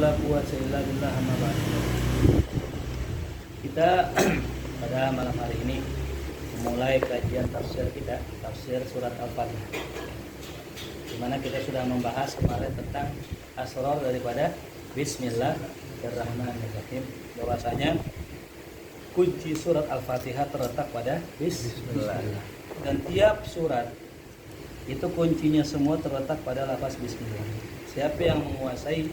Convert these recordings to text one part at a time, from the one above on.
wala quwwata illa billah. Amma ba'd. Kita pada malam hari ini memulai kajian tafsir kita, tafsir surat Al-Fatihah. Di mana kita sudah membahas kemarin tentang asrar daripada Bismillahirrahmanirrahim. Bahwasanya kunci surat Al-Fatihah terletak pada Bismillah. Dan tiap surat itu kuncinya semua terletak pada lafaz Bismillah. Siapa yang menguasai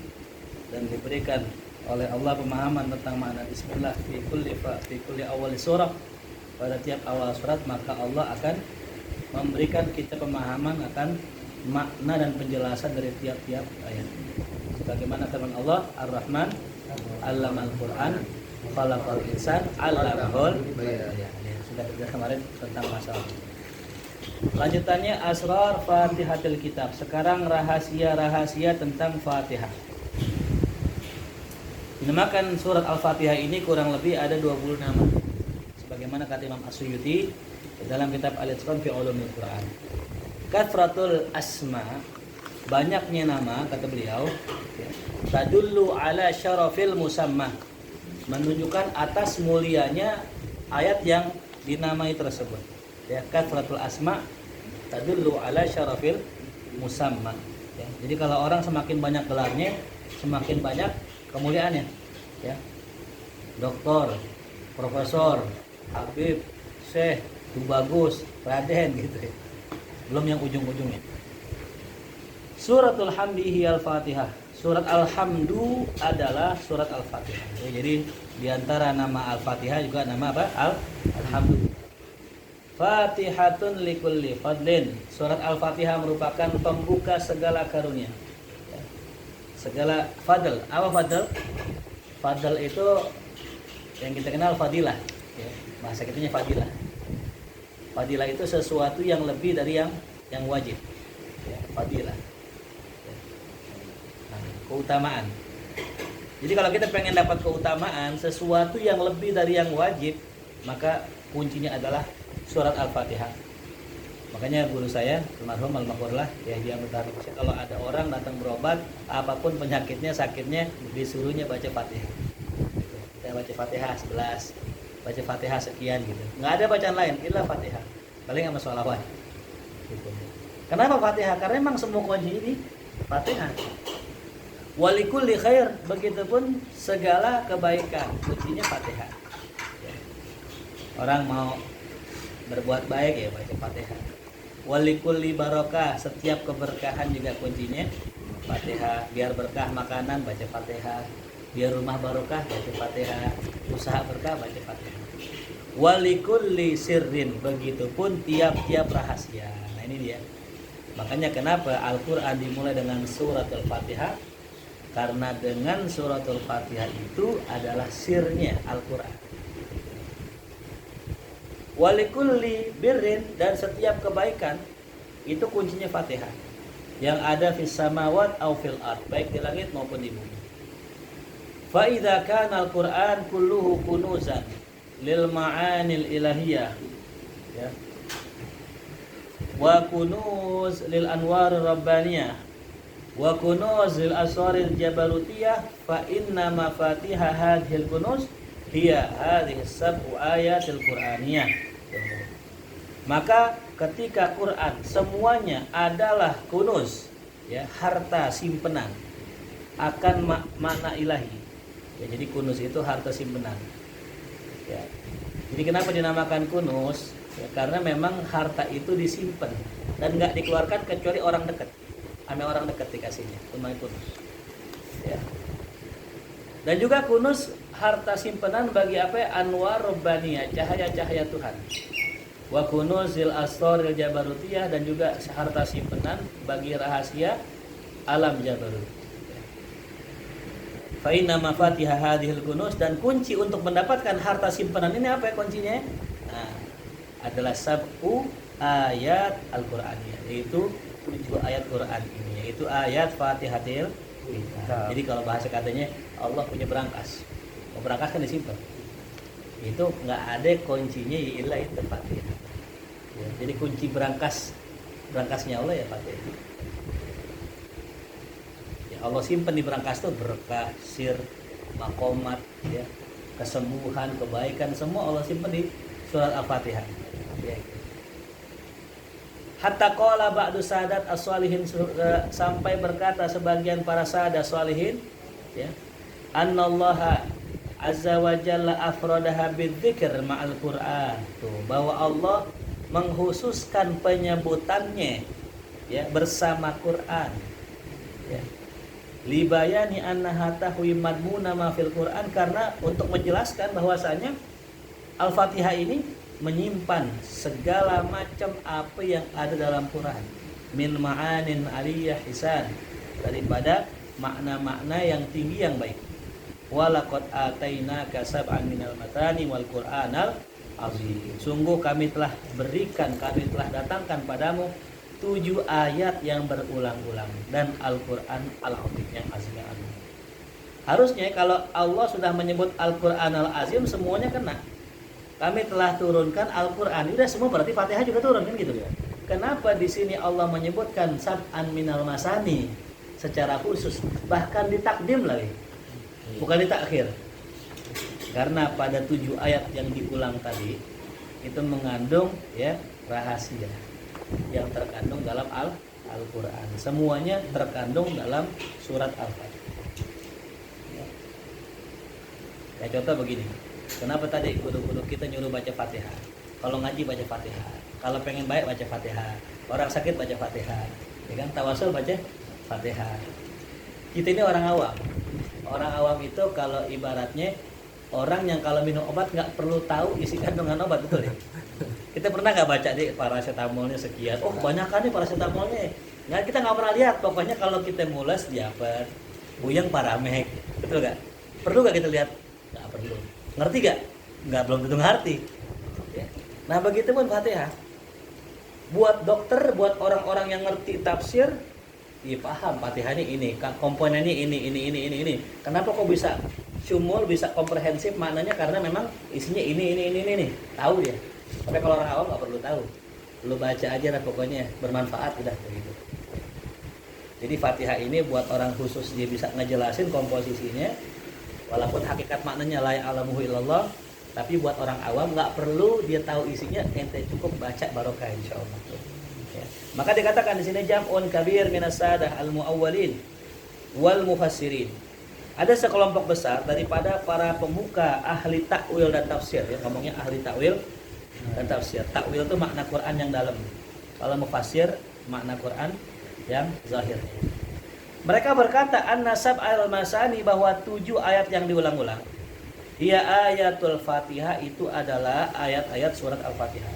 dan diberikan oleh Allah pemahaman tentang makna Bismillah fi kulli awal surah, pada tiap awal surat, maka Allah akan memberikan kita pemahaman akan makna dan penjelasan dari tiap-tiap ayat. Sebagaimana firman Allah, Ar-Rahman 'allamal Qur'an, khalaqal insan 'allamahul bayan. Sudah kita kemarin tentang masalah. Lanjutannya asrar Fatihatul Kitab. Sekarang rahasia-rahasia tentang Fatihah. Dinamakan surat Al-Fatihah ini kurang lebih ada 20 nama. Sebagaimana kata Imam As-Suyuti dalam kitab Al-Itqan fi Ulumil Quran. Kathratul asma, banyaknya nama, kata beliau, tadullu ala syarafil musamma, menunjukkan atas mulianya ayat yang dinamai tersebut. Ya, kathratul asma tadullu ala syarafil musamma. Ya, jadi kalau orang semakin banyak gelarnya, semakin banyak kemuliaannya. Ya. Doktor, profesor, habib, syekh, tubagus, raden gitu ya. Belum yang ujung-ujungnya. Suratul Hamdi Al-Fatihah. Surat Alhamdu adalah surat Al-Fatihah. Ya, jadi diantara nama Al-Fatihah juga nama apa? Alhamdu. Fatihatun likulli fadlin. Surat Al-Fatihah merupakan pembuka segala karunia. Ya. Segala fadl. Apa fadl? Fadl itu yang kita kenal fadilah. Ya. Bahasa kitanya fadilah. Fadilah itu sesuatu yang lebih dari yang wajib. Ya, fadilah. Ya. Nah, keutamaan. Jadi kalau kita pengen dapat keutamaan sesuatu yang lebih dari yang wajib, maka kuncinya adalah surat Al-Fatihah. Makanya guru saya, almarhum Al-Maghfurlah, ya dia Mutahari, kalau ada orang datang berobat, apapun penyakitnya, sakitnya, disuruhnya baca Fatihah. Saya baca Fatihah 11, baca Fatihah sekian gitu. Nggak ada bacaan lain, illa Fatihah. Paling sama sholawat. Gitu. Kenapa Fatihah? Karena memang semua kunci ini Fatihah. Walikulli khair, begitupun segala kebaikan, kuncinya Fatihah. Ya. Orang mau berbuat baik ya baca Fatihah. Walikulli barokah, setiap keberkahan juga kuncinya Fatihah. Biar berkah makanan baca Fatihah, biar rumah barokah baca Fatihah, usaha berkah baca Fatihah. Walikulli sirrin, begitupun tiap-tiap rahasia. Nah ini dia. Makanya kenapa Al-Quran dimulai dengan surat Al-Fatihah? Karena dengan surat Al-Fatihah itu adalah sirnya Al-Quran. Walikulli birrin, dan setiap kebaikan itu kuncinya Fatihah. Yang ada fis samawat au fil ard, baik di langit maupun di bumi. Fa idza kana al-Qur'an kulluhu kunuzan lil ma'anil ilahiyah, ya, wa kunuz lil anwar rabbaniyah, wa kunuz lil asraril jabarutiyah, fa inna mafatihah hadhil kunuz hiya hadhihi sab'u ayatil qur'aniyah. Maka ketika Quran semuanya adalah kunuz, ya, harta simpenan akan makna ilahi. Ya, jadi kunuz itu harta simpenan. Ya. Jadi kenapa dinamakan kunuz? Ya, karena memang harta itu disimpan dan nggak dikeluarkan kecuali orang dekat. Ame orang dekat dikasihnya, itu namanya kunuz. Ya. Dan juga kunuz harta simpanan bagi apa ya? Anwar Rabbaniyah, cahaya-cahaya Tuhan. Wa kunuzil asraril jabarutiyah, dan juga harta simpanan bagi rahasia alam jabarut. Fa inna mafatihah hadhil kunuz, dan kunci untuk mendapatkan harta simpanan ini apa ya kuncinya? Nah, adalah sab'u ayat Al-Qur'aniyah, yaitu 7 ayat Quran ini, yaitu ayat Fatihatil Kitab. Jadi kalau bahasa katanya Allah punya berangkas. Berangkas kan disimpan. Itu nggak ada kuncinya illa itu Fatihah. Ya, jadi kunci berangkasnya Allah ya Fatihah. Ya. Allah simpan di berangkas itu berkah, sir, makomat, ya, kesembuhan, kebaikan, semua Allah simpan di surat Al-Fatihah. Ya. Hatta qala ba'du sadat as-salihin, sampai berkata sebagian para sahadat salihin, ya, annallaha azza wa jalla afradaha bidzikr ma'al Qur'an. Tuh, bahwa Allah menghususkan penyebutannya, ya, bersama Quran, ya, libayani annaha tahwi madmuna ma fil Quran, karena untuk menjelaskan bahwasanya Al-Fatihah ini menyimpan segala macam apa yang ada dalam Quran, min ma'anin aliyah hisan, daripada makna-makna yang tinggi yang baik. Walaqad atainaka sab'an minal matani wal Qur'anal azim. Sungguh kami telah berikan, kami telah datangkan padamu 7 ayat yang berulang-ulang dan Al-Qur'an Al-Azim yang azim yang agung. Harusnya kalau Allah sudah menyebut Al-Qur'an Al-Azim semuanya kena. Kami telah turunkan Al-Qur'an. Udah semua berarti Fatihah juga turun kan gitu ya. Kenapa di sini Allah menyebutkan sab'an minal masani secara khusus, bahkan ditakdim lagi. Bukan ditakhir. Karena pada 7 ayat yang diulang tadi itu mengandung, ya, rahasia yang terkandung dalam Al-Quran. Semuanya terkandung dalam surat Al-Fatihah. Ya, contoh begini. Kenapa tadi guru-guru kita nyuruh baca Fatihah? Kalau ngaji baca Fatihah, kalau pengen baik baca Fatihah, orang sakit baca Fatihah, ya kan, tawasul baca Fatihah. Kita ini orang awam. Orang awam itu kalau ibaratnya orang yang kalau minum obat nggak perlu tahu isi kandungan obat, betul ya? Kita pernah nggak baca di paracetamolnya sekian? Oh banyak kan nih paracetamolnya. Nggak, kita nggak pernah lihat. Pokoknya kalau kita mules diapet, buyang paramek, betul nggak? Perlu nggak kita lihat? Nggak perlu. Ngerti nggak? Nggak, belum tentu ngerti. Ya. Nah begitu pun Fatihah. Buat dokter, buat orang-orang yang ngerti tafsir, iya paham Fatihah ini, komponennya ini. Kenapa kok bisa syumul, bisa komprehensif maknanya? Karena memang isinya ini. Tahu dia. Tapi kalau orang awam nggak perlu tahu. Lu baca aja lah pokoknya, bermanfaat udah begitu. Jadi Fatihah ini buat orang khusus dia bisa ngejelasin komposisinya, walaupun hakikat maknanya la ya'lamuhu illallah, tapi buat orang awam nggak perlu dia tahu isinya, ente cukup baca barokah insyaallah. Ya. Maka dikatakan di sini jam'un kabir minas sadah al-muawwalin wal mufassirin. Ada sekelompok besar daripada para pemuka ahli takwil dan tafsir, ya, ngomongnya ahli takwil dan tafsir. Takwil itu makna Quran yang dalam. Kalau mufassir makna Quran yang zahir. Mereka berkata an-nasab al-masani, bahwa 7 ayat yang diulang-ulang. Ia ayatul Fatihah, itu adalah ayat-ayat surat Al-Fatihah.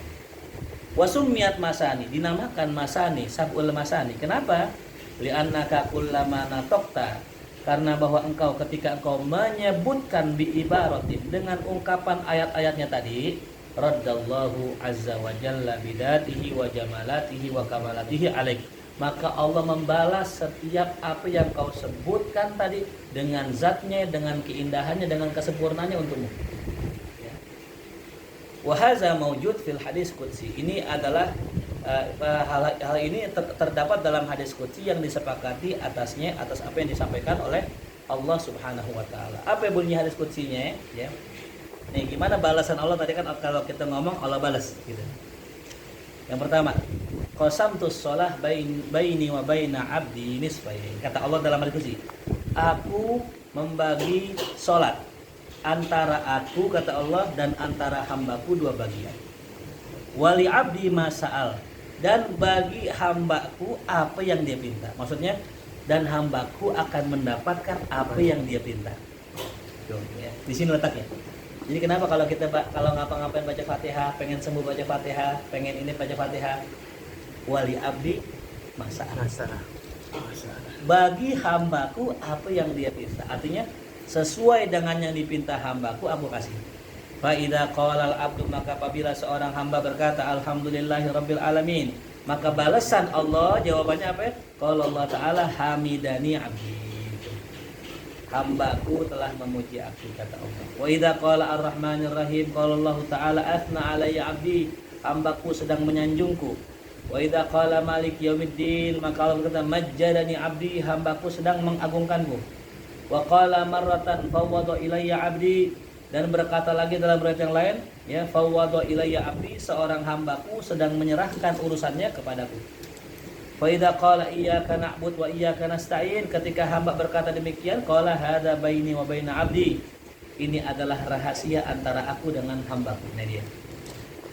Wasumiyat masani, dinamakan masani, sab'ul masani. Kenapa? Li'annaka kullama natokta, karena bahwa engkau ketika engkau menyebutkan bi ibaratin, dengan ungkapan ayat-ayatnya tadi, raddallahu azza wa jalla bidatihi wa jamalatihi wa kamalatihi alaik, maka Allah membalas setiap apa yang kau sebutkan tadi dengan zatnya, dengan keindahannya, dengan kesempurnaannya untukmu. Wa hadza maujud fil hadis qudsi. Ini adalah hal ini terdapat dalam hadis qudsi yang disepakati atasnya, atas apa yang disampaikan oleh Allah Subhanahu wa taala. Apa bunyi hadis qudsinya, ya? Nih, gimana balasan Allah tadi kan kalau kita ngomong Allah balas gitu. Yang pertama, qasamtus shalah baini wa baina abdi nisfain. Kata Allah dalam hadis qudsi, aku membagi salat antara aku, kata Allah, dan antara hambaku 2 bagian. Wali abdi masa'al, dan bagi hambaku apa yang dia pinta. Maksudnya, dan hambaku akan mendapatkan apa yang dia pinta. Ya, di sini letaknya. Jadi kenapa kalau kita kalau ngapa-ngapain baca Fatihah, pengen sembuh baca Fatihah, pengen ini baca Fatihah, wali abdi masa'al. Bagi hambaku apa yang dia pinta. Artinya sesuai dengan yang dipinta hambaku aku kasih. Fa idza qala al-abdu, maka apabila seorang hamba berkata alhamdulillahirabbil alamin, maka balasan Allah jawabannya apa? Qala Allah taala hamidani abdi, hambaku telah memuji aku, kata Allah. Wa idza qala ar-rahmanir rahim, qala Allah taala athna alayya abdi, hambaku sedang menyanjungku. Wa idza qala malik yaumiddin, maka Allah berkata majjadani abdi, hambaku sedang mengagungkanku. Wa qala marratan fawwada ilayya abdi, dan berkata lagi dalam riwayat yang lain ya fawwada ilayya abdi, seorang hambaku sedang menyerahkan urusannya kepadaku. Fa idza qala iyyaka na'bud wa iyyaka nasta'in, ketika hamba berkata demikian qala hadza baini wa baina abdi, ini adalah rahasia antara aku dengan hambaku. Nah dia.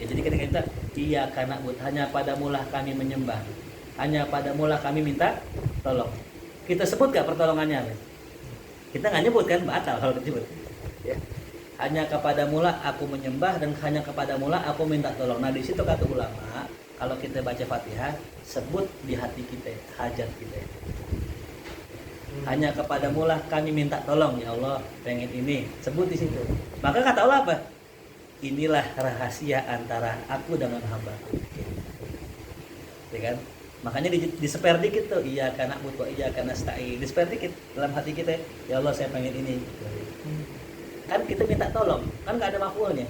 Ya, jadi ketika kita iyyaka na'bud, hanya padamulah kami menyembah, hanya padamulah kami minta tolong. Kita sebut gak pertolongannya? Kita nggak nyebut kan, batal kalau disebut. Ya. Hanya kepadamulah aku menyembah dan hanya kepadamulah aku minta tolong. Nah di situ kata ulama, kalau kita baca Fatihah, sebut di hati kita hajat kita. Hanya kepadamulah kami minta tolong ya Allah, pengen ini, sebut di situ. Maka kata Allah apa? Inilah rahasia antara aku dengan hambaku. Ya kan? Makanya diseper dikit tuh, iyyaka na'budu wa iyyaka nasta'in. Diseper dikit dalam hati kita, ya Allah saya pengen ini. Kan kita minta tolong, kan enggak ada maf'ulnya.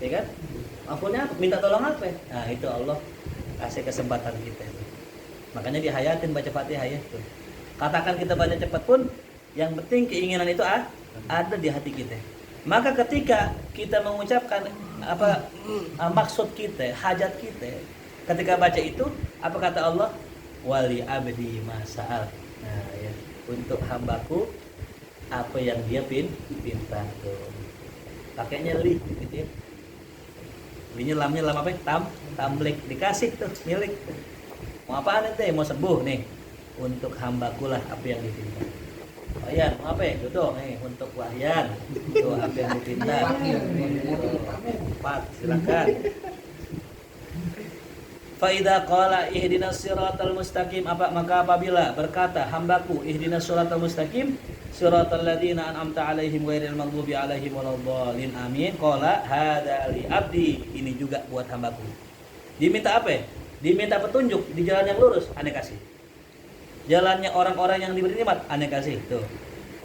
Ya kan? Maf'ulnya minta tolong apa? Nah, itu Allah kasih kesempatan kita. Makanya dihayatin baca Fatihah ya tuh. Katakan kita baca cepat pun, yang penting keinginan itu ada di hati kita. Maka ketika kita mengucapkan maksud kita, hajat kita, ketika baca itu, apa kata Allah? Wali abdi masa'al. Nah, ya, untuk hambaku apa yang dia pinta tuh. Pakainya li gitu ya. Linya lamnya lam apa? Tamlik, dikasih tuh milik. Mau apaan ente? Mau sembuh nih. Untuk hambaku lah apa yang dipinta. Wahyan, mau apa ya? Duduk nih untuk Wahyan. Itu apa yang dipinta. Empat, silakan. Fa idza qala ihdinas siratal mustaqim, maka apabila berkata hambaku ihdinas siratal mustaqim siratal ladzina an'amta 'alaihim ghairil maghdubi 'alaihim waladdallin amin, qala hadza li abdi, ini juga buat hambaku. Diminta apa? Diminta petunjuk di jalan yang lurus, aneh kasih. Jalannya orang-orang yang diberi nikmat, aneh kasih. Tuh.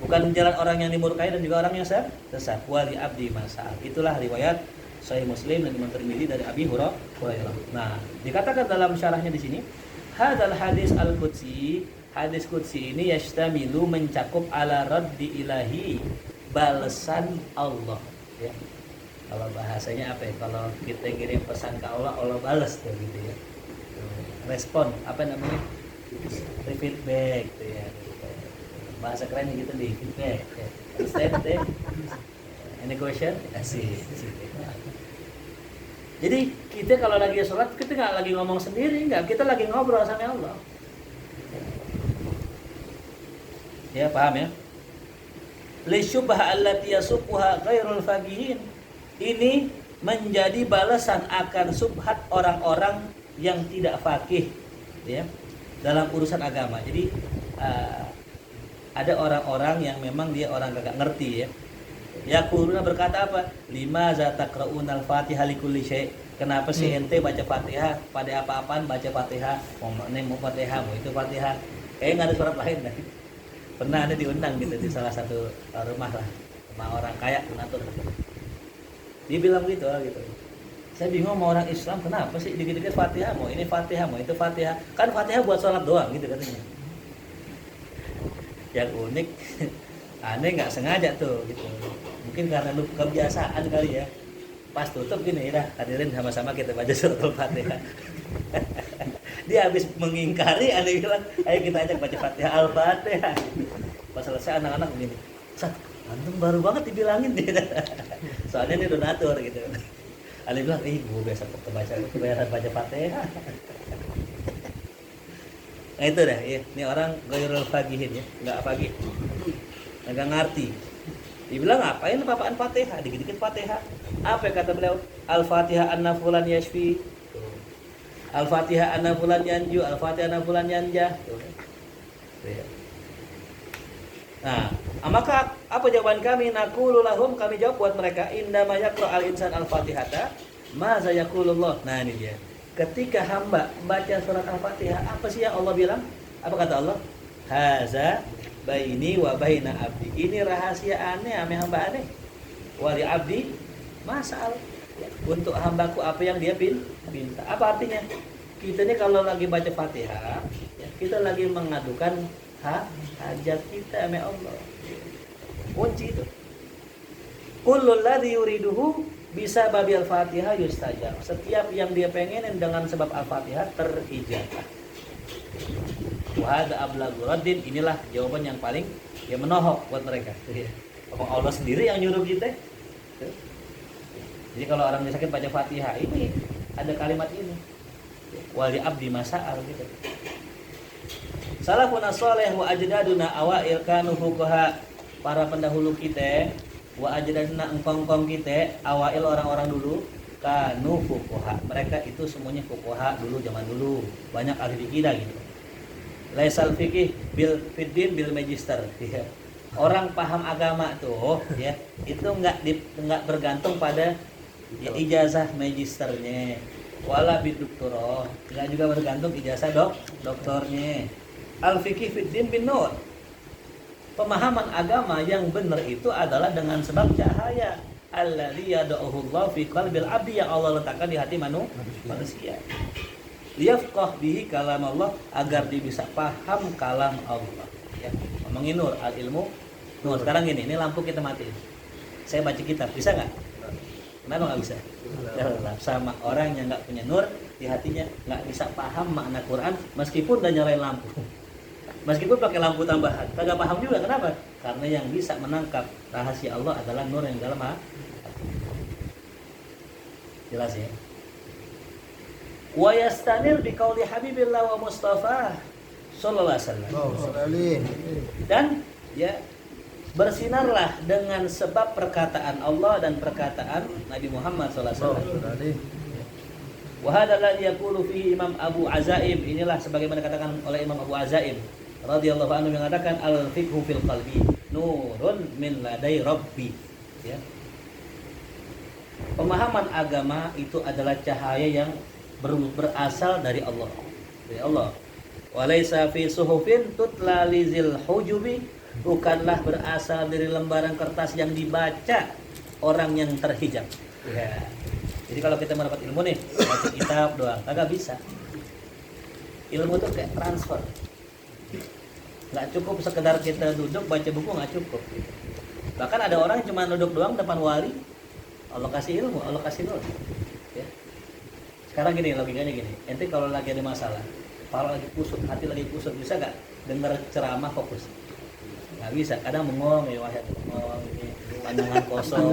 Bukan jalan orang yang dimurkai dan juga orang yang sesat. Wali abdi masa'al. Itulah riwayat Sahih Muslim dan Imam Tirmidzi dari Abi Hurairah. Nah, dikatakan dalam syarahnya di sini, hadzal hadis al-qudsi, hadis qudsi ini yastamilu, mencakup ala raddi ilahi, balasan Allah, ya. Kalau bahasanya apa ya? Kalau kita kirim pesan ke Allah, Allah balas tuh gitu ya. Respon, apa namanya? Feedback tuh ya. Bahasa kerennya gitu di feedback. Ya. Understand deh. Any question? Asik. Jadi kita kalau lagi sholat, kita nggak lagi ngomong sendiri, nggak, kita lagi ngobrol sama Allah. Ya paham ya? Lisyubha allati yasuquha ghairul faqihin. Ini menjadi balasan akan subhat orang-orang yang tidak faqih, ya, dalam urusan agama. Jadi ada orang-orang yang memang dia orang gak ngerti ya. Yaquluna, berkata apa? Lima za taqra'unal Fatihah likulli syai'. Kenapa sih ente baca Fatihah pada apa-apaan baca Fatihah? Mau Fatihah, mau itu Fatihah. Kayaknya enggak ada surat lain dah. Pernah ada diundang gitu di salah satu rumah lah, rumah orang kaya donatur. Dia bilang gitu. Saya bingung sama orang Islam, kenapa sih dikit-dikit Fatihah, mau ini Fatihah, mau itu Fatihah. Kan Fatihah buat sholat doang gitu katanya. Yang unik, aneh nggak sengaja tuh gitu. Mungkin karena lu kebiasaan kali ya. Pas tutup gini, dah hadirin sama-sama kita baca surat Al-Fatihah. Dia habis mengingkari, aneh bilang, ayo kita ajak baca Fatihah Al-Fatihah. Pas selesai anak-anak begini, Sat, antum baru banget dibilangin dia. Soalnya ini donatur gitu. Ali bilang, gue biasa baca Fatihah. Nah itu dah, ya. Ini orang ghairul faqihin ya, nggak faqih, nggak ngerti. Dibilang ngapain apaan Fatihah, dikit-dikit Fatihah. Apa kata beliau? Al-Fatihah anna fulan yashfi. Al-Fatihah anna fulan yanju, Al-Fatihah anna fulan yanja. Nah, maka apa jawaban kami? Naqulu lahum, kami jawab buat mereka, indama yaqra al-insan al-Fatihata, ma za yaqulullah. Nah, ini dia. Ketika hamba baca surat Al-Fatihah, apa sih yang Allah bilang? Apa kata Allah? Haza baini wa baina abdi. Ini rahasia aneh ame hamba aneh. Wali abdi masal. Untuk hambaku apa yang dia pinta. Apa artinya? kita ini kalau lagi baca Fatihah, ya, kita lagi mengadukan hajat kita sama Allah. Kunci itu. Kullul ladzi yuriduhu bisa babil Fatihah yustajab. Setiap yang dia pengenin dengan sebab Al-Fatihah terijabah. Wa hadza ablagu raddin, inilah jawaban yang paling menohok buat mereka. Allah sendiri yang nyuruh kita. Jadi kalau orang sakit baca Fatihah, ini ada kalimat ini. Wali abdi masa'al gitu. Salafun as-salih wa ajdaduna awail kanu fuqaha, para pendahulu kita, wa ajdaduna engkong-engkong kita, awail orang-orang dulu, kanu fuqaha. Mereka itu semuanya fuqaha dulu, zaman dulu. Banyak ahli fikih gitu. Laisal fikih bil fiddin bil magister. Ya. Orang paham agama tuh ya, itu enggak bergantung pada ijazah magisternya. Wala bidoktorah, enggak juga bergantung ijazah doktornya. Al-fiqih fiddin bin nur. Pemahaman agama yang benar itu adalah dengan sebab cahaya alladzi yad'uhu Allah fi qalbil abdi, yang Allah letakkan di hati manusia. Liyafqah bihi kalam Allah, agar dia bisa paham kalam Allah. Ya, ngomongin nur, al ilmu nur. Sekarang gini, ini lampu kita matiin. Saya baca kitab, bisa nggak? Kenapa nggak bisa? Sama orang yang nggak punya nur di hatinya, nggak bisa paham makna Quran meskipun udah nyalain lampu, meskipun pakai lampu tambahan, kagak paham juga. Kenapa? Karena yang bisa menangkap rahasia Allah adalah nur yang dalam hati. Jelas ya? Wa yastanir bi qauli habibillah wa mustafa sallallahu alaihi wasallam. Dan ya, bersinarlah dengan sebab perkataan Allah dan perkataan Nabi Muhammad SAW. Wa hadza alladhi yaqulu fihi Imam Abu Azaim, inilah sebagaimana dikatakan oleh Imam Abu Azaim radhiyallahu anhu, mengatakan al-fiqhu fil qalbi nurun min ladai rabbi. Ya. Pemahaman agama itu adalah cahaya yang berasal dari Allah. Dari Allah. Wa laisa fi suhufin tutla lizil hujubi, bukanlah berasal dari lembaran kertas yang dibaca orang yang terhijab. Ya. Jadi kalau kita mendapat ilmu nih, baca kitab doang, kagak bisa. Ilmu itu kayak transfer. Nggak cukup sekedar kita duduk baca buku, nggak cukup. Bahkan ada orang yang cuma duduk doang depan wali, Allah kasih ilmu, Allah kasih nur. Ya. Sekarang gini, logikanya gini. Ente kalau lagi ada masalah, kalau lagi kusut, hati lagi kusut, bisa nggak dengar ceramah fokus? Nggak bisa, kadang bengong ya, wahai bengong ini, pandangan kosong.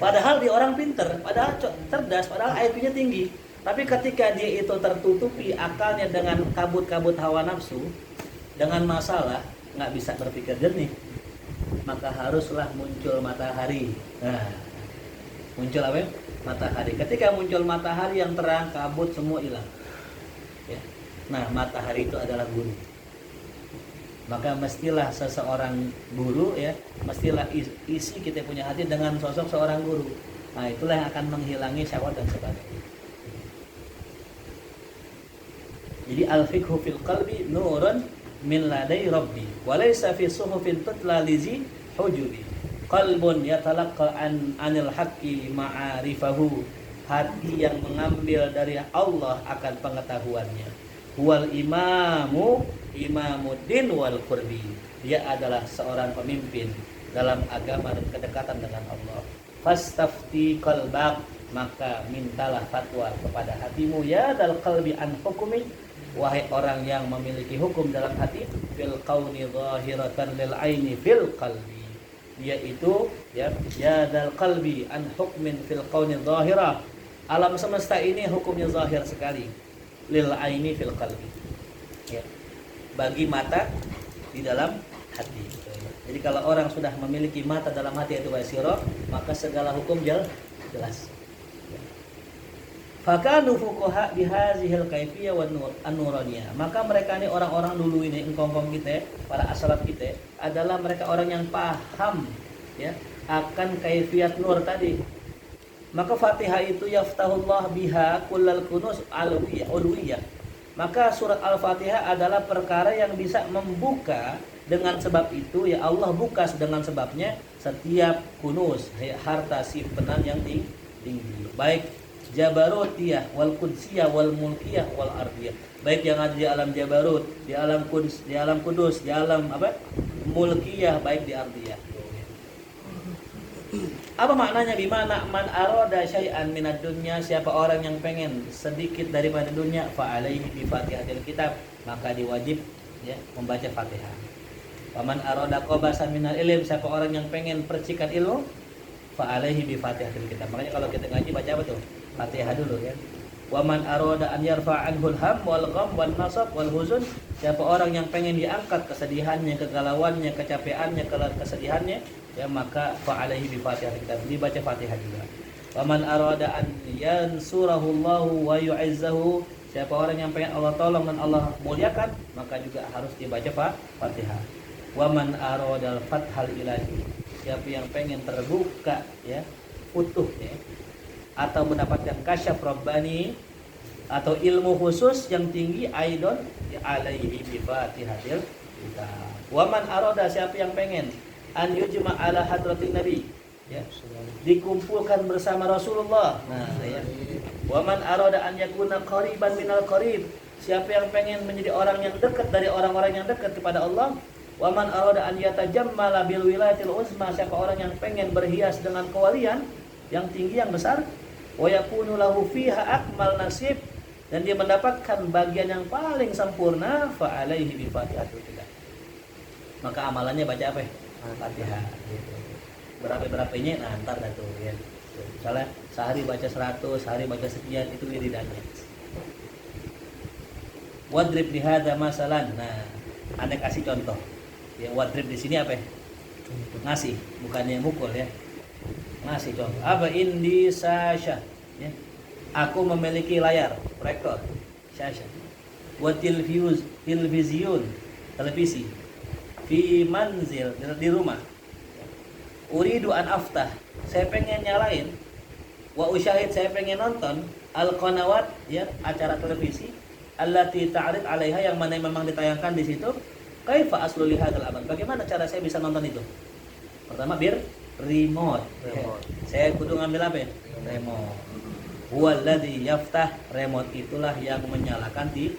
Padahal dia orang pinter, padahal cerdas, padahal IQ-nya tinggi. Tapi ketika dia itu tertutupi akalnya dengan kabut-kabut hawa nafsu, dengan masalah, nggak bisa berpikir jernih, maka haruslah muncul matahari. Nah, muncul apa ya? Matahari. Ketika muncul matahari yang terang, kabut semua hilang. Ya. Nah, matahari itu adalah guru. Maka mestilah seseorang guru, ya, mestilah isi kita punya hati dengan sosok seorang guru. Nah, itulah yang akan menghilangi syahwat dan sebagainya. Jadi al-fiqhu fil qalbi nurun min ladai rabbi wa laysa fi suhufin tutla lizi hujubi. Qalbun yatalaqqa anil haqqi ma'arifahu, hati yang mengambil dari Allah akan pengetahuannya. Wal imamuddin wal qurbi, dia adalah seorang pemimpin dalam agama dan kedekatan dengan Allah. Fastafti qalbak, maka mintalah fatwa kepada hatimu, ya dal qalbi an hukmi, wahai orang yang memiliki hukum dalam hati, fil qauni zahiratan lil aini fil qalbi, yaitu ya dal qalbi an hukmin fil qauni zahirah, alam semesta ini hukumnya zahir sekali, lil aini fil qalbi, ya, bagi mata di dalam hati. Jadi kalau orang sudah memiliki mata dalam hati, yaitu basirah, maka segala hukum jelas. Fakanu fuqaha bihazihil kaifiyah wan nuraniyah. Maka mereka ini orang-orang dulu ini, engkong-engkong kita, para asalaf kita, adalah mereka orang yang paham, ya, akan kaifiyat nur tadi. Maka Fatihah itu yaftahullah biha kullal kunuz alwiyah. Maka surat Al-Fatihah adalah perkara yang bisa membuka, dengan sebab itu ya Allah buka dengan sebabnya setiap kunuz, harta simpanan yang tinggi, baik jabarutiyah wal qudsiyah wal mulkiyah wal ardiyah. Baik yang ada di alam jabarut, di alam kudus, di alam apa? Mulkiyah, baik di ardiyah. Apa maknanya bimana man aroda syai'an minad dunya, siapa orang yang pengen sedikit daripada dunia, fa alaihi bi fatihatil kitab, maka diwajib ya membaca Fatihah. Waman aroda qabasan minal ilm, siapa orang yang pengen percikan ilmu, fa alaihi bi fatihatil kitab. Makanya kalau kita ngaji baca apa tuh? Fatihah dulu ya. Waman aroda an yarfa'anhul ham wal gham wan nasab wal huzun, siapa orang yang pengen diangkat kesedihannya, kegalauannya, kecapeannya, kesedihannya, ya maka fa alaihi bi fatihatil kitab, dibaca Fatihah juga. Waman aroda an yansurahu Allahu wa yu'izzahu, siapa orang yang pengen Allah tolong dan Allah muliakan, maka juga harus dibaca Fatihah. Waman aradal fathal ilahi, siapa yang pengen terbuka ya, utuh ya, atau mendapatkan kasyaf rabbani atau ilmu khusus yang tinggi, aidon ya alaihi bi fatihatil kitab. Waman arada, siapa yang pengen an yujma ala hadratin nabi ya, dikumpulkan bersama Rasulullah. Nah, ya. Waman arada an yakuna qariban minal qarib, siapa yang pengen menjadi orang yang dekat dari orang-orang yang dekat kepada Allah. Waman arada an yatajammala bil wilayatil uzma, siapa orang yang pengen berhias dengan kewalian yang tinggi yang besar. Wa yakunu lahu fiha akmal nasib, dan dia mendapatkan bagian yang paling sempurna, fa alaihi bi fatihatil kitab. Maka amalannya baca apa ya? Fatihah gitu. Berapa-berapanya nah antar dah tuh ya. Misalnya sehari baca 100, sehari baca sekian, itu wiridannya. Wadrib di hadza masalan. Nah, Anda kasih contoh. Yang wadrib di sini apa ya? Ngasih, bukannya mukul ya. Ngasih contoh. Apa indi sasha ya. Aku memiliki layar proyektor sasha. Wa televisi fi manzil, di rumah. Uridu an aftah, saya pengen nyalain. Wa usyahid, saya pengen nonton al-qanawat ya, acara televisi allati ta'rid 'alaiha, yang mana memang ditayangkan di situ. Kaifa aslu li hadzal amal, bagaimana cara saya bisa nonton itu? Pertama remote. Saya kudu ngambil apa ya? Remote. Huwallazi yaftah, remote itulah yang menyalakan TV.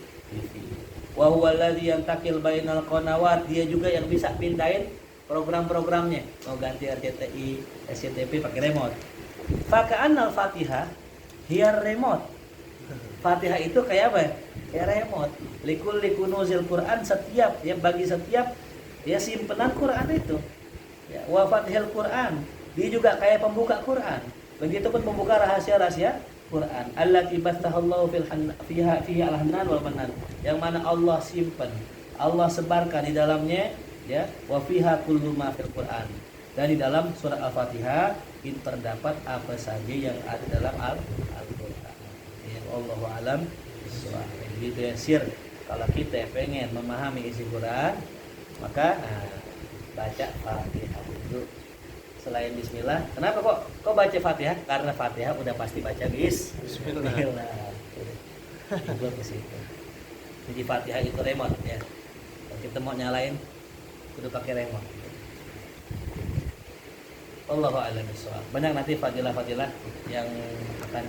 Wa huwallazi yantakil bainal qanawat, dia juga yang bisa pindahin program-programnya. Mau ganti RCTI, SCTV pakai remote. Faka'annal Fatihah hiya remote. Fatihah itu kayak apa ya? Kayak remote. Likul likunuzil Quran, setiap ya, bagi setiap ya simpenan Quran itu. Ya, wa Fatihil Quran, dia juga kayak pembuka Quran. Begitupun pembuka rahasia-rahasia Quran. Allati battahallahu fiha al-hanan wal manan, yang mana Allah simpan, Allah sebarkan di dalamnya ya, wa fiha kullu ma fil Quran. Dan di dalam surat Al-Fatihah itu terdapat apa saja yang ada dalam Al-Quran. Ya, Allahu a'lam bishawab. Begitu ya sir. Kalau kita pengen memahami isi Quran, maka baca Fatihah dulu. Selain bismillah. Kenapa kok baca Fatihah? Karena Fatihah udah pasti baca bismillah. Itu ke situ. Jadi Fatihah itu remote ya. Kalau kita mau nyalain kudu pakai remote. Allahu a'lam bishawab. Banyak nanti fadilah-fadilah yang akan